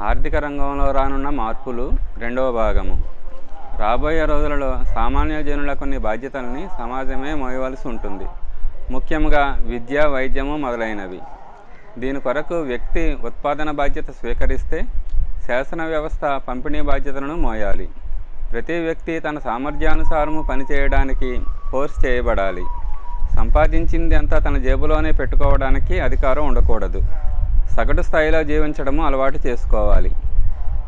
ఆర్థిక రంగంలో రానున్న మార్పులు రెండవ భాగము. రాబోయే రోజులలో సామాన్య జనుల కొన్ని బాధ్యతల్ని సమాజమే మోయవలసి ఉంటుంది. ముఖ్యంగా విద్య, వైద్యము మొదలైనవి. దీని కొరకు వ్యక్తి ఉత్పాదన బాధ్యత స్వీకరిస్తే శాసన వ్యవస్థ పంపిణీ బాధ్యతలను మోయాలి. ప్రతి వ్యక్తి తన సామర్థ్యానుసారము పనిచేయడానికి ఫోర్స్ చేయబడాలి. సంపాదించింది అంతా తన జేబులోనే పెట్టుకోవడానికి అధికారం ఉండకూడదు. సగటు స్థాయిలో జీవించడము అలవాటు చేసుకోవాలి.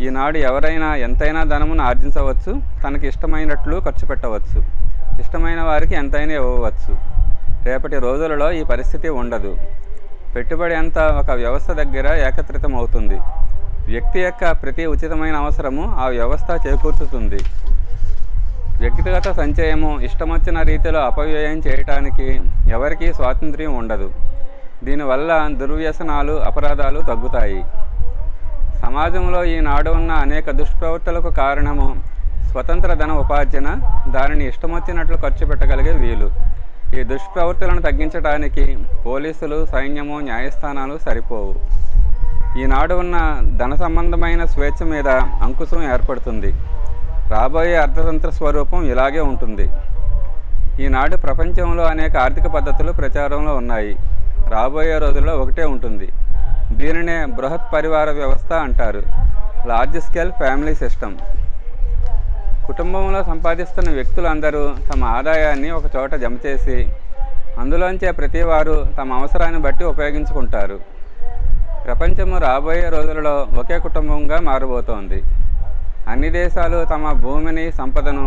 ఈనాడు ఎవరైనా ఎంతైనా ధనమును ఆర్జించవచ్చు, తనకి ఇష్టమైనట్లు ఖర్చు పెట్టవచ్చు, ఇష్టమైన వారికి ఎంతైనా ఇవ్వవచ్చు. రేపటి రోజులలో ఈ పరిస్థితి ఉండదు. పెట్టుబడి అంతా ఒక వ్యవస్థ దగ్గర ఏకత్రితం అవుతుంది. వ్యక్తి యొక్క ప్రతి ఉచితమైన అవసరము ఆ వ్యవస్థ చేకూర్చుతుంది. వ్యక్తిగత సంచయము ఇష్టమొచ్చిన రీతిలో అపవ్యయం చేయటానికి ఎవరికీ స్వాతంత్ర్యం ఉండదు. దీనివల్ల దుర్వ్యసనాలు, అపరాధాలు తగ్గుతాయి. సమాజంలో ఈనాడు ఉన్న అనేక దుష్ప్రవృత్తులకు కారణము స్వతంత్ర ధన ఉపార్జన, దానిని ఇష్టమొచ్చినట్లు ఖర్చు పెట్టగలిగే వీలు. ఈ దుష్ప్రవృత్తులను తగ్గించడానికి పోలీసులు, సైన్యము, న్యాయస్థానాలు సరిపోవు. ఈనాడు ఉన్న ధన సంబంధమైన స్వేచ్ఛ మీద అంకుశం ఏర్పడుతుంది. రాబోయే అర్థతంత్ర స్వరూపం ఇలాగే ఉంటుంది. ఈనాడు ప్రపంచంలో అనేక ఆర్థిక పద్ధతులు ప్రచారంలో ఉన్నాయి. రాబోయే రోజుల్లో ఒకటే ఉంటుంది. దీనినే బృహత్ పరివార వ్యవస్థ అంటారు. Large scale family system. కుటుంబంలో సంపాదిస్తున్న వ్యక్తులందరూ తమ ఆదాయాన్ని ఒక చోట జమ చేసి అందులోంచే ప్రతి వారు తమ అవసరాన్ని బట్టి ఉపయోగించుకుంటారు. ప్రపంచము రాబోయే రోజులలో ఒకే కుటుంబంగా మారబోతోంది. అన్ని దేశాలు తమ భూమిని, సంపదను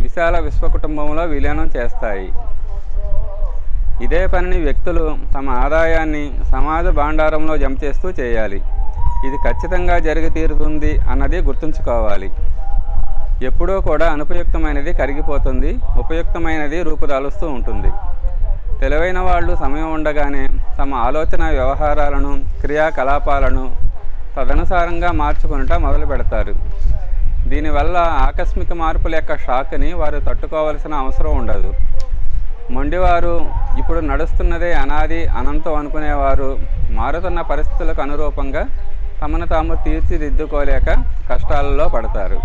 విశాల విశ్వ కుటుంబంలో విలీనం చేస్తాయి. ఇదే పనిని వ్యక్తులు తమ ఆదాయాన్ని సమాజ భాండారంలో జమ చేస్తూ చేయాలి. ఇది ఖచ్చితంగా జరిగి తీరుతుంది అన్నది గుర్తుంచుకోవాలి. ఎప్పుడూ కూడా అనుపయుక్తమైనది కరిగిపోతుంది, ఉపయుక్తమైనది రూపుదాలుస్తూ ఉంటుంది. తెలివైన వాళ్ళు సమయం ఉండగానే తమ ఆలోచన, వ్యవహారాలను, క్రియాకలాపాలను తదనుసారంగా మార్చుకునుట మొదలు పెడతారు. దీనివల్ల ఆకస్మిక మార్పుల యొక్క షాక్ని వారు తట్టుకోవలసిన అవసరం ఉండదు. మొండివారు, ఇప్పుడు నడుస్తున్నదే అనాది, అనంతం అనుకునేవారు మారుతున్న పరిస్థితులకు అనురూపంగా తమను తాము తీర్చిదిద్దుకోలేక కష్టాలలో పడతారు.